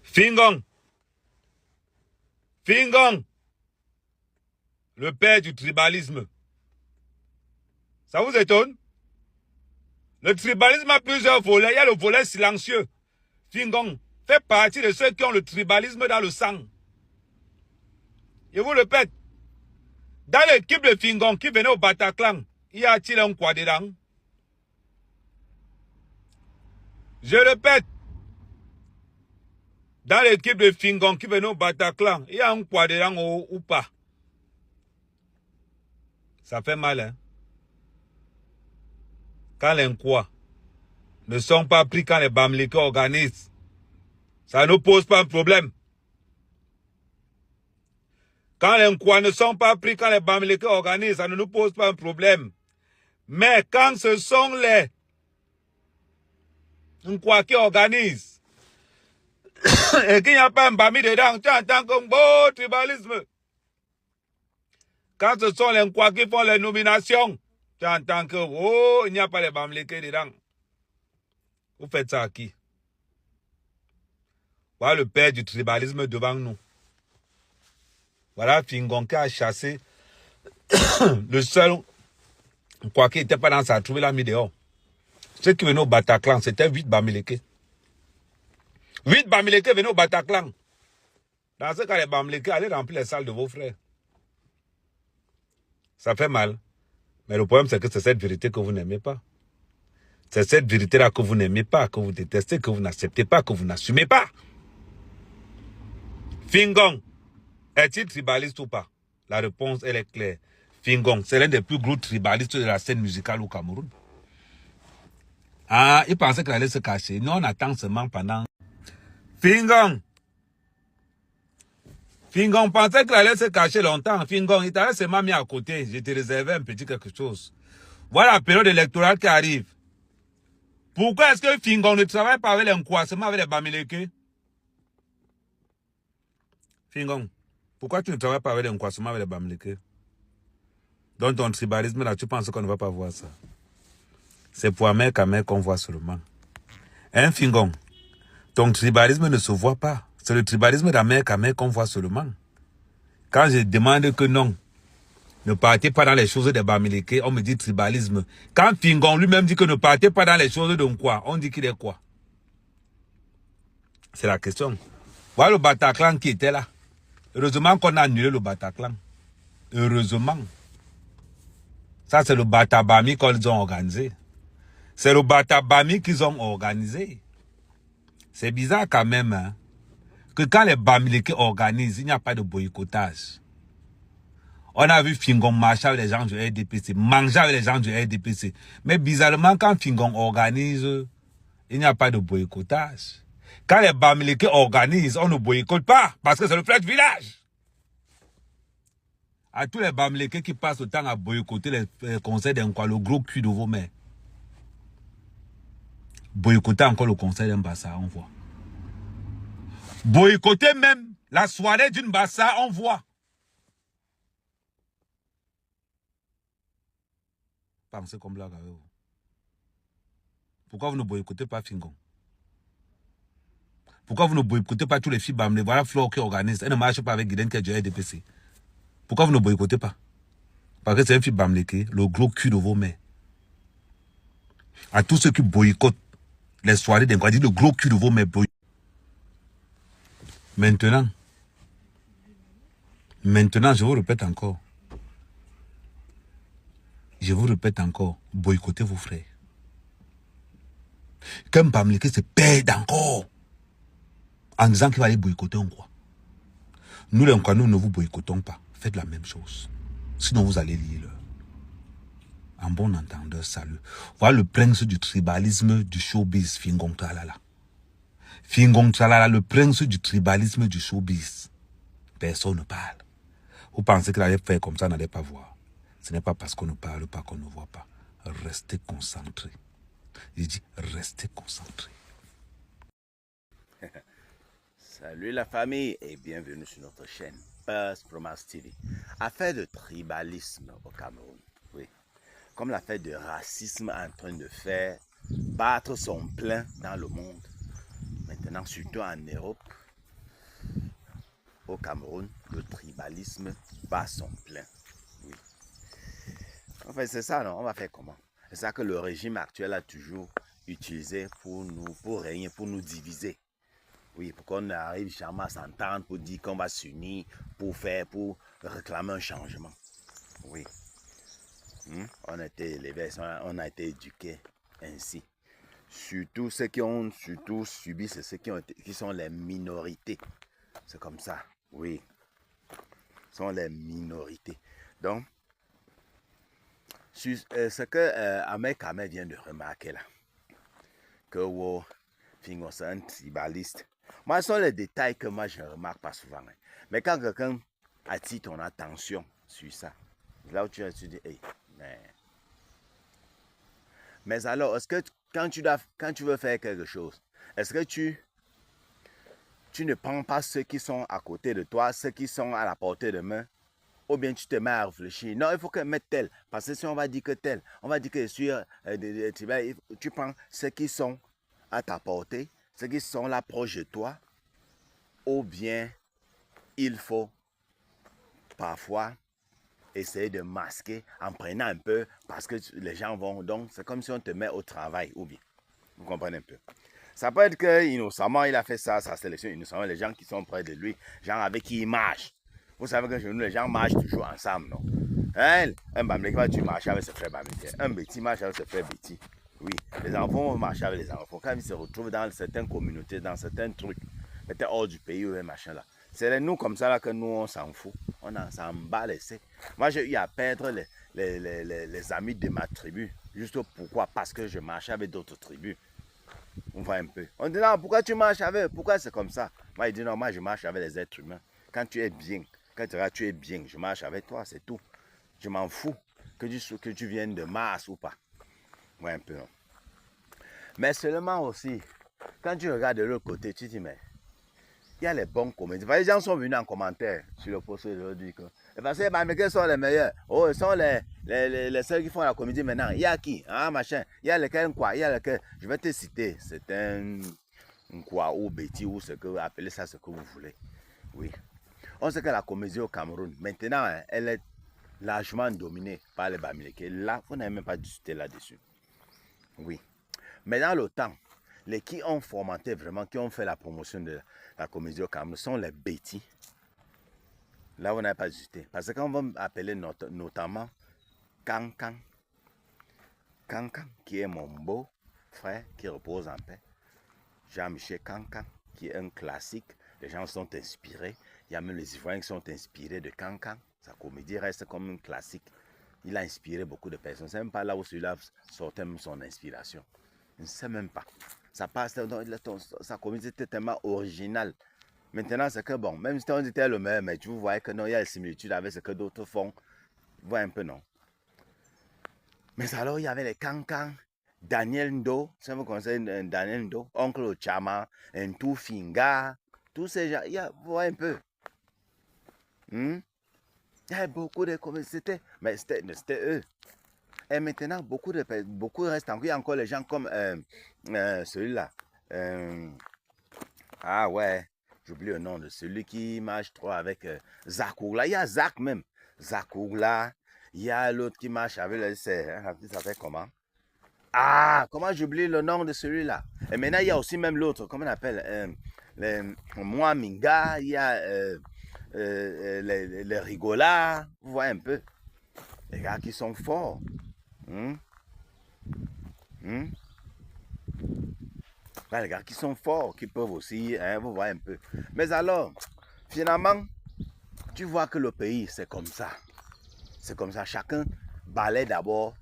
Fingong. Fingong. Le père du tribalisme. Ça vous étonne? Le tribalisme a plusieurs volets. Il y a le volet silencieux. Fingong fait partie de ceux qui ont le tribalisme dans le sang. Je vous le répète. Dans l'équipe de Fingong qui venait au Bataclan, y a-t-il un quoi dedans? Je répète. Dans l'équipe de Fingong qui venait au Bataclan, il y a un quoi dedans ou pas? Ça fait mal, hein? Quand les quoi ne sont pas pris quand les Bamileke organisent, ça ne pose pas un problème. Quand les quoi ne sont pas pris quand les Bamileke organisent, ça ne nous pose pas un problème. Mais quand ce sont les quoi qui organisent, et qu'il n'y a pas un Bami dedans, tu entends comme beau tribalisme. Quand ce sont les quoi qui font les nominations, tu entends que, oh, il n'y a pas les Bamileke dedans. Vous faites ça à qui? Voilà le père du tribalisme devant nous. Voilà Fingong qui a chassé le seul quoi qui n'était pas dans sa troupe, il l'a mis dehors. Ceux qui venaient au Bataclan, c'était 8 Bamileke. 8 Bamileke venaient au Bataclan. Dans ce cas, les Bamileke allaient remplir les salles de vos frères. Ça fait mal. Mais le problème, c'est que c'est cette vérité que vous n'aimez pas. C'est cette vérité-là que vous n'aimez pas, que vous détestez, que vous n'acceptez pas, que vous n'assumez pas. Fingong, est-il tribaliste ou pas? La réponse, elle est claire. Fingong, c'est l'un des plus gros tribalistes de la scène musicale au Cameroun. Ah, il pensait qu'il allait se cacher. Nous, on attend seulement pendant... Fingong pensait qu'il allait se cacher longtemps. Fingong, il t'avait seulement mis à côté. Je te réservais un petit quelque chose. Voilà la période électorale qui arrive. Pourquoi est-ce que Fingong ne travaille pas avec les Nkwa, seulement avec les Bamileke? Fingong, pourquoi tu ne travailles pas avec les Nkwa, seulement avec les Bamileke? Dans ton tribalisme, là, tu penses qu'on ne va pas voir ça? C'est pour Amérique qu'on voit seulement. Hein, Fingong? Ton tribalisme ne se voit pas. C'est le tribalisme d'Amérique qu'on voit seulement. Quand je demande que non, ne partez pas dans les choses des Bamileke, on me dit tribalisme. Quand Fingong lui-même dit que ne partez pas dans les choses de quoi, on dit qu'il est quoi? C'est la question. Voilà le Bataclan qui était là. Heureusement qu'on a annulé le Bataclan. Heureusement. Ça, c'est le Batabami qu'ils ont organisé. C'est le Batabami qu'ils ont organisé. C'est bizarre quand même, hein, que quand les Bamileke organisent, il n'y a pas de boycottage. On a vu Fingong marcher avec les gens du RDPC, manger avec les gens du RDPC. Mais bizarrement, quand Fingong organise, il n'y a pas de boycottage. Quand les Bamileke organisent, on ne boycotte pas, parce que c'est le fête village. À tous les Bamileke qui passent le temps à boycotter les conseils d'Nkwa, le gros cul de vos mères. Boycotter encore le conseil d'un Bassa, on voit. Boycotter même la soirée d'une Bassa, on voit. Pensez comme blague avec vous. Pourquoi vous ne boycottez pas Fingong? Pourquoi vous ne boycottez pas tous les filles Bamileke? Voilà Flore qui organise. Elle ne marche pas avec Guiden qui est du RDPC. Pourquoi vous ne boycottez pas? Parce que c'est un fille Bamileke, le gros cul de vos mères. À tous ceux qui boycottent les soirées d'Nkwa, dit le gros cul de vos mères. Maintenant, je vous répète encore. Boycottez vos frères. Comme Bamileke se perd encore en disant qu'il va aller boycotter Nkwa. Nous, les Nkwa, nous ne vous boycottons pas. Faites la même chose. Sinon, vous allez lire. En bon entendeur, salut. Voilà le prince du tribalisme du showbiz, Fingong Tralala. Fingong Tralala, le prince du tribalisme du showbiz. Personne ne parle. Vous pensez qu'il allait faire comme ça, n'allait pas voir. Ce n'est pas parce qu'on ne parle pas qu'on ne voit pas. Restez concentrés. Il dit, restez concentrés. Salut la famille et bienvenue sur notre chaîne Buzz Promas TV. Affaire de tribalisme au Cameroun. Oui. Comme l'affaire de racisme en train de faire battre son plein dans le monde. Maintenant, surtout en Europe, au Cameroun, le tribalisme bat son plein. Oui. Enfin, c'est ça, non? On va faire comment? C'est ça que le régime actuel a toujours utilisé pour régner, pour nous diviser. Oui, pour qu'on arrive jamais à s'entendre, pour dire qu'on va s'unir, pour réclamer un changement. Oui. On a été élevés, on a été éduqués ainsi. Surtout ceux qui ont subi, c'est ceux qui sont les minorités. C'est comme ça, oui. Ce sont les minorités. Donc, ce que Ahmed Ahmed vient de remarquer là, que Wo Fingo c'est un tribaliste. Moi, ce sont les détails que moi je ne remarque pas souvent. Hein. Mais quand quelqu'un attire ton attention sur ça, là où tu dis, hey, mais alors, est-ce que quand tu veux faire quelque chose, est-ce que tu ne prends pas ceux qui sont à côté de toi, ceux qui sont à la portée de main, ou bien tu te mets à réfléchir. Non, il faut que mettre tel, parce que si on va dire que tel, on va dire que sur, tu prends ceux qui sont à ta portée, ceux qui sont là proches de toi, ou bien il faut parfois essayer de masquer en prenant un peu, parce que les gens vont, donc c'est comme si on te met au travail, ou bien, vous comprenez un peu. Ça peut être que innocemment, il a fait ça, sa sélection innocemment, les gens qui sont près de lui, gens avec qui il marche. Vous savez que chez nous, les gens marchent toujours ensemble, non? Hein? Un Bamileke va tu marches avec ses frères Bamileke. Un Béti marche avec ses frères Béti. Oui, les enfants vont marcher avec les enfants. Quand ils se retrouvent dans certaines communautés, dans certains trucs, peut-être hors du pays ou un machin là. C'est nous comme ça là que nous, on s'en fout. On s'en bat les seins. Moi, j'ai eu à perdre les amis de ma tribu. Juste pourquoi? Parce que je marchais avec d'autres tribus. On voit un peu. On dit non, pourquoi tu marches avec eux? Pourquoi c'est comme ça? Moi, il dit non, moi je marche avec les êtres humains. Quand tu es bien, quand tu es bien, je marche avec toi, c'est tout. Je m'en fous que tu viennes de Mars ou pas. Ouais, un peu. Non? Mais seulement aussi, quand tu regardes de l'autre côté, tu te dis, mais il y a les bons comédiens. Les gens sont venus en commentaire sur le post de l'aujourd'hui. Parce que les Bamileke sont les meilleurs. Oh, ils sont les seuls qui font la comédie maintenant. Il y a qui? Ah, machin. Il y a lequel quoi? Il y a lequel. Je vais te citer. C'est un quoi ou Betty ou ce que vous appelez ça, ce que vous voulez. Oui. On sait que la comédie au Cameroun, maintenant, hein, elle est largement dominée par les Bamileke. Là, vous n'avez même pas discuté là-dessus. Oui. Mais dans le temps, les qui ont fomenté vraiment, qui ont fait la promotion de la comédie au Cameroun sont les Betty. Là, vous n'avez pas discuté. Parce qu'on va appeler notamment Kankan. Kankan, qui est mon beau frère qui repose en paix. Jean-Michel Kankan, qui est un classique. Les gens sont inspirés. Il y a même les Ivoiriens qui sont inspirés de Kankan. Sa comédie reste comme un classique. Il a inspiré beaucoup de personnes. C'est même pas là où celui-là sortait même son inspiration. Je ne sais même pas. Ça passe, sa comédie était tellement originale. Maintenant, c'est que bon, même si on était le même, mais tu vois que non, il y a des similitudes avec ce que d'autres font. Vous voyez un peu, non? Mais alors, il y avait les Kankan, Daniel Ndo, ça vous connaissez Daniel Ndo, Oncle Ochama, Ntou Finga, tous ces gens, vous voyez un peu. Il y a beaucoup de comédiens, mais c'était eux. Et maintenant, beaucoup restent encore. Il y a encore les gens comme celui-là. Ah ouais, j'oublie le nom de celui qui marche trop avec Zakougla. Il y a Zak même. Zakougla. Il y a l'autre qui marche avec ça fait comment? Ah, comment j'oublie le nom de celui-là? Et maintenant, il y a aussi même l'autre, comment on appelle? Moi Minga, il y a les rigolards. Vous voyez un peu. Les gars qui sont forts. Les gars qui sont forts, qui peuvent aussi, hein, vous voyez un peu. Mais alors, finalement, tu vois que le pays, c'est comme ça. C'est comme ça. Chacun balaie d'abord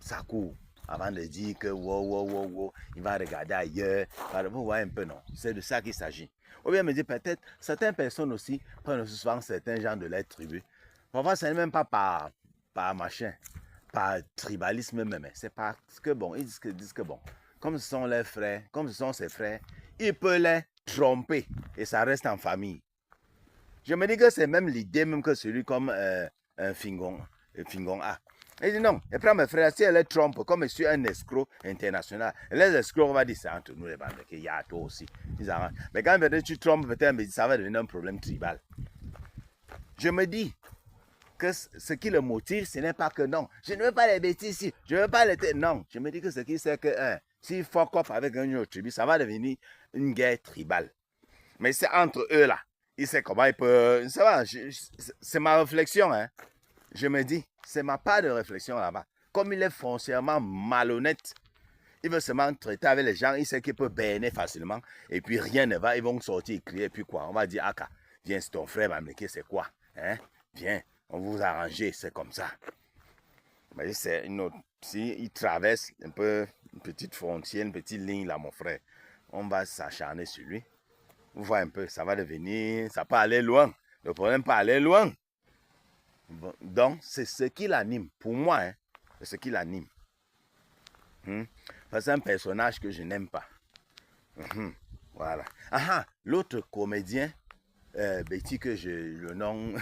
sa cour avant de dire que wow, il va regarder ailleurs. Vous voyez un peu, non? C'est de ça qu'il s'agit. Ou bien me dire peut-être, certaines personnes aussi prennent souvent certains gens de leur tribu. Parfois, ce n'est même pas par machin, par tribalisme même. C'est parce que bon, ils disent que bon, comme ce sont leurs frères, comme ce sont ses frères, il peut les tromper et ça reste en famille. Je me dis que c'est même l'idée même que celui comme Fingon A. Il dit non, et prend mes frères, si elle est trompe, comme je suis un escroc international, les escrocs, on va dire, c'est entre nous les bandes, qu'il y a toi aussi. Ils arrangent. Mais quand tu trompes, peut-être, ça va devenir un problème tribal. Je me dis que ce qui le motive, ce n'est pas que non, je ne veux pas les bêtises ici, je ne veux pas les... Non, je me dis que ce qui c'est que, s'il fuck up avec un autre tribu, ça va devenir une guerre tribale. Mais c'est entre eux là. Il sait comment il peut... Ça va, c'est ma réflexion, hein. Je me dis, c'est ma part de réflexion là-bas. Comme il est foncièrement malhonnête, il veut seulement traiter avec les gens, il sait qu'il peut berner facilement, et puis rien ne va, ils vont sortir et crier, et puis quoi, on va dire, Aka, viens, c'est ton frère Mamleke, c'est quoi, hein, viens, on vous arrange, c'est comme ça. Mais c'est une autre, si il traverse un peu une petite frontière, une petite ligne là, mon frère, on va s'acharner sur lui. Vous voyez un peu, ça va devenir, ça peut aller loin, le problème peut aller loin. Donc, c'est ce qui l'anime. Pour moi, hein, c'est ce qui l'anime. C'est un personnage que je n'aime pas. Voilà. L'autre comédien, Betty, que le nom,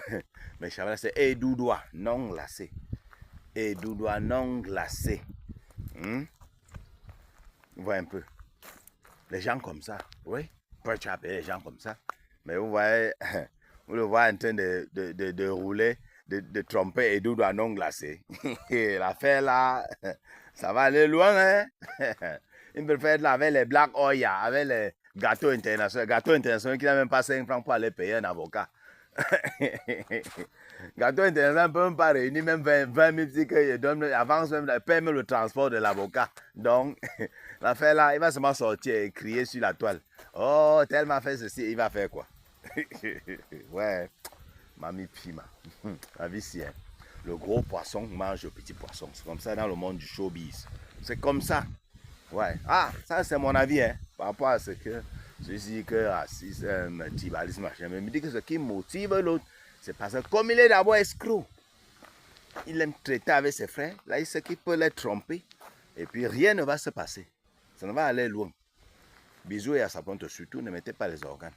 mais c'est Edoudoua, non glacé. Edoudoua, non glacé. Vous voyez un peu. Les gens comme ça, oui. Peut appeler les gens comme ça. Mais vous voyez, vous le voyez en train de rouler. De tromper et d'où non glacé. L'affaire là, ça va aller loin, hein. Il peut faire là avec les Black Oya, avec les gâteaux internationaux. Gâteaux internationaux qui n'a même pas 5 francs pour aller payer un avocat. Gâteaux internationaux ne peut même pas réunir même 20 000 si qu'ils donnent avance même, paye même le transport de l'avocat. Donc, l'affaire là, il va seulement sortir et crier sur la toile. Oh, tellement fait ceci, il va faire quoi? Ouais. Mamie Pima. La vie, c'est le gros poisson mange le petit poisson. C'est comme ça dans le monde du showbiz. C'est comme ça. Ouais. Ça, c'est mon avis, hein, par rapport à ce que je dis que racisme, tribalisme, machin. Mais il me dit que ce qui motive l'autre, c'est parce que comme il est d'abord escroc, il aime traiter avec ses frères. Là, il sait qu'il peut les tromper. Et puis, rien ne va se passer. Ça ne va aller loin. Bisous et à sa pointe surtout, ne mettez pas les organes.